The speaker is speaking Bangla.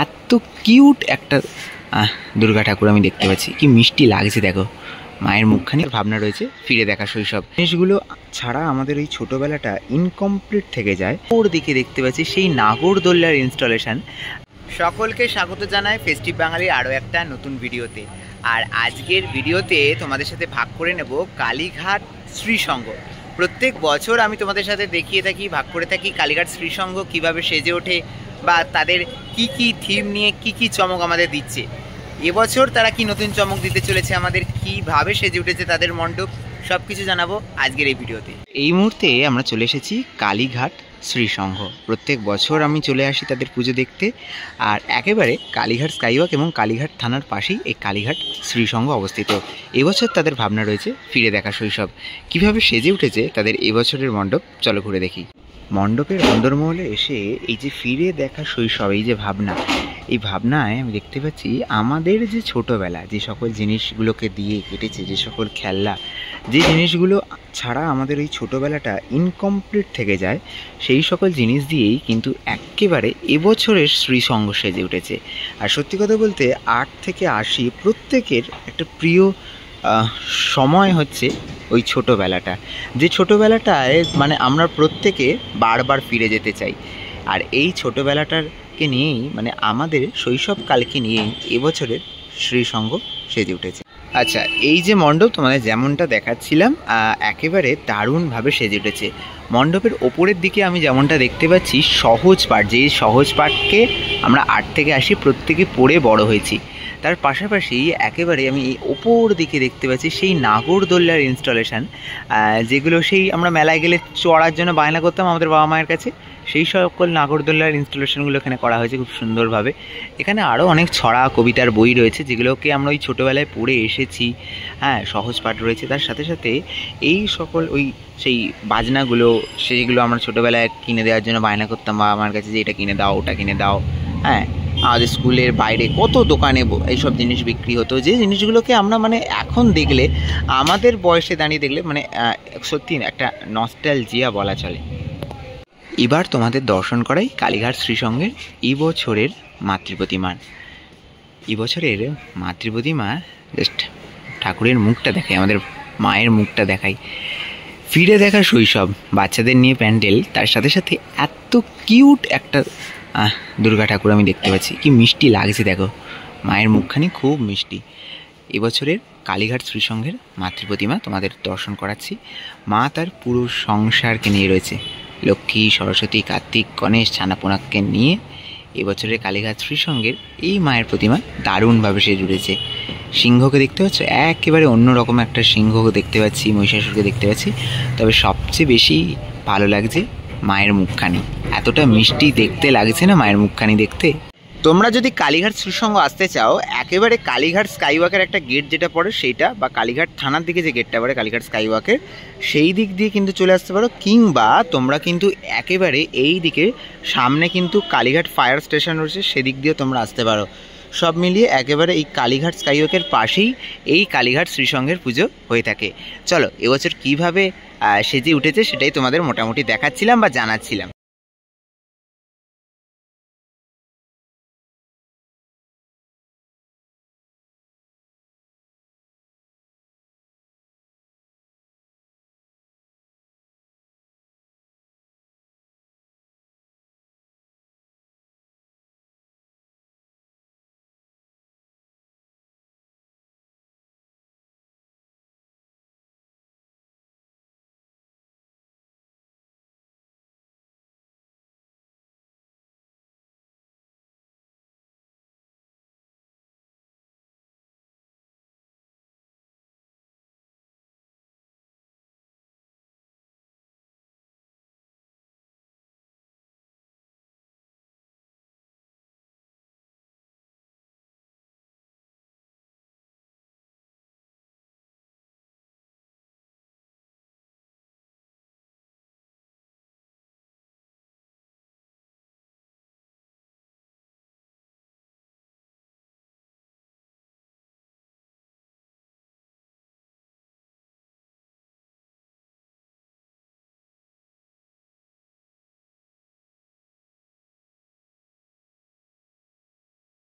এত কিউট একটা দুর্গা ঠাকুর আমি দেখতে পাচ্ছি, কি মিষ্টি লাগছে দেখো। মায়ের মুখখানি ভাবনা রয়েছে ফিরে দেখা শৈশব। জিনিসগুলো ছাড়া আমাদের ওই ছোটোবেলাটা ইনকমপ্লিট থেকে যায়। ওর দিকে দেখতে পাচ্ছি সেই নাগরদোল্লার ইনস্টলেশন। সকলকে স্বাগত জানাই ফেস্টিভ বাঙালির আরও একটা নতুন ভিডিওতে। আর আজকের ভিডিওতে তোমাদের সাথে ভাগ করে নেব কালীঘাট শ্রীসংঘ। প্রত্যেক বছর আমি তোমাদের সাথে দেখিয়ে থাকি, ভাগ করে থাকি কালীঘাট শ্রীসংঘ কীভাবে সেজে ওঠে বা তাদের কি কি থিম নিয়ে কি কি চমক আমাদের দিচ্ছে। এবছর তারা কি নতুন চমক দিতে চলেছে, আমাদের কিভাবে সেজে উঠেছে তাদের মণ্ডপ, সব কিছু জানাবো আজকের এই ভিডিওতে। এই মুহূর্তে আমরা চলে এসেছি কালীঘাট শ্রীসংঘ। প্রত্যেক বছর আমি চলে আসি তাদের পুজো দেখতে। আর একেবারে কালীঘাট স্কাইওয়াক এবং কালীঘাট থানার পাশেই এই কালীঘাট শ্রীসংঘ অবস্থিত। এবছর তাদের ভাবনা রয়েছে ফিরে দেখা শৈশব। কিভাবে সেজে উঠেছে তাদের এবছরের মণ্ডপ, চলো ঘুরে দেখি। মণ্ডপের অন্দরমহলে এসে এই যে ফিরে দেখা শৈশব, এই যে ভাবনা, এই ভাবনায় আমি দেখতে পাচ্ছি আমাদের যে ছোটোবেলা যে সকল জিনিসগুলোকে দিয়ে কেটেছে, যে সকল খেলনা, যে জিনিসগুলো ছাড়া আমাদের এই ছোটোবেলাটা ইনকমপ্লিট থেকে যায়, সেই সকল জিনিস দিয়েই কিন্তু একেবারে এবছরের শ্রীসংঘ সেজে উঠেছে। আর সত্যি কথা বলতে 8 থেকে 80 প্রত্যেকের একটা প্রিয় সময় হচ্ছে ওই ছোটোবেলাটা, যে ছোটোবেলাটায় মানে আমরা প্রত্যেকে বারবার ফিরে যেতে চাই। আর এই ছোটোবেলাটাকে নিয়েই মানে আমাদের শৈশবকালকে নিয়েই এবছরের শ্রীসংঘ সেজে উঠেছে। আচ্ছা, এই যে মণ্ডপ তোমাদের যেমনটা দেখাচ্ছিলাম একেবারে দারুণভাবে সেজে উঠেছে। মণ্ডপের ওপরের দিকে আমি যেমনটা দেখতে পাচ্ছি সহজ পাঠ, যে সহজ পাঠকে আমরা 8 থেকে 80 প্রত্যেকে পড়ে বড় হয়েছি। তার পাশাপাশি একেবারে আমি এই ওপর দিকে দেখতে পাচ্ছি সেই নাগরদোল্লার ইনস্টলেশন, যেগুলো সেই আমরা মেলায় গেলে চড়ার জন্য বায়না করতাম আমাদের বাবা মায়ের কাছে, সেই সকল নাগরদোল্লার ইনস্টলেশনগুলো এখানে করা হয়েছে খুব সুন্দরভাবে। এখানে আরও অনেক ছড়া কবিতার বই রয়েছে যেগুলোকে আমরা ওই ছোটোবেলায় পড়ে এসেছি। হ্যাঁ, সহজ পাঠ রয়েছে। তার সাথে সাথে এই সকল ওই সেই বাজনাগুলো, সেইগুলো আমরা ছোটোবেলায় কিনে দেওয়ার জন্য বায়না করতাম বাবা মায়ের কাছে, যে এটা কিনে দাও, ওটা কিনে দাও। হ্যাঁ, আমাদের স্কুলের বাইরে কত দোকানে এইসব জিনিস বিক্রি হতো, যে জিনিসগুলোকে আমরা মানে এখন দেখলে, আমাদের বয়সে দাঁড়িয়ে দেখলে মানে সত্যি একটা নস্টালজিয়া বলা চলে। এবার তোমাদের দর্শন করাই কালীঘাট শ্রীসংঘের এবছরের মাতৃপ্রতিমার। এবছরের মাতৃপ্রতিমা জাস্ট ঠাকুরের মুখটা দেখাই, আমাদের মায়ের মুখটা দেখাই। ফিরে দেখা শৈশব, বাচ্চাদের নিয়ে প্যান্ডেল, তার সাথে সাথে এত কিউট একটা দুর্গা ঠাকুর আমি দেখতে পাচ্ছি, কি মিষ্টি লাগছে দেখো। মায়ের মুখখানি খুব মিষ্টি। এবছরের কালীঘাট শ্রীসংঘের মাতৃপ্রতিমা তোমাদের দর্শন করাচ্ছি। মা তার পুরো সংসারকে নিয়ে রয়েছে, লক্ষ্মী, সরস্বতী, কার্তিক, গণেশ, ছানাপোনাকে নিয়ে এবছরের কালীঘাট শ্রীসংঘের এই মায়ের প্রতিমা দারুণভাবে সে জুড়েছে। সিংহকে দেখতে পাচ্ছ, একেবারে অন্যরকম একটা সিংহ দেখতে পাচ্ছি, মহিষাসুরকে দেখতে পাচ্ছি। তবে সবচেয়ে বেশি ভালো লাগছে মায়ের মুখখানি, এতটা মিষ্টি দেখতে লাগছে না মায়ের মুখখানি দেখতে। তোমরা যদি কালীঘাট শ্রীসংঘ আসতে চাও, একেবারে কালীঘাট স্কাইওয়াকের একটা গেট যেটা পড়ে সেইটা, বা কালীঘাট থানার দিকে যে গেটটা পড়ে কালীঘাট স্কাইওয়াকের, সেই দিক দিয়ে কিন্তু চলে আসতে পারো। কিংবা তোমরা কিন্তু একেবারে এই দিকে সামনে কিন্তু কালীঘাট ফায়ার স্টেশন রয়েছে, সেদিক দিয়েও তোমরা আসতে পারো। সব মিলিয়ে একেবারে এই কালীঘাট স্কাইওয়াকের পাশেই এই কালীঘাট শ্রীসংঘের পুজো হয়ে থাকে। চলো এবছর কীভাবে সেজে উঠেছে সেটাই তোমাদের মোটামুটি দেখাচ্ছিলাম বা জানাচ্ছিলাম।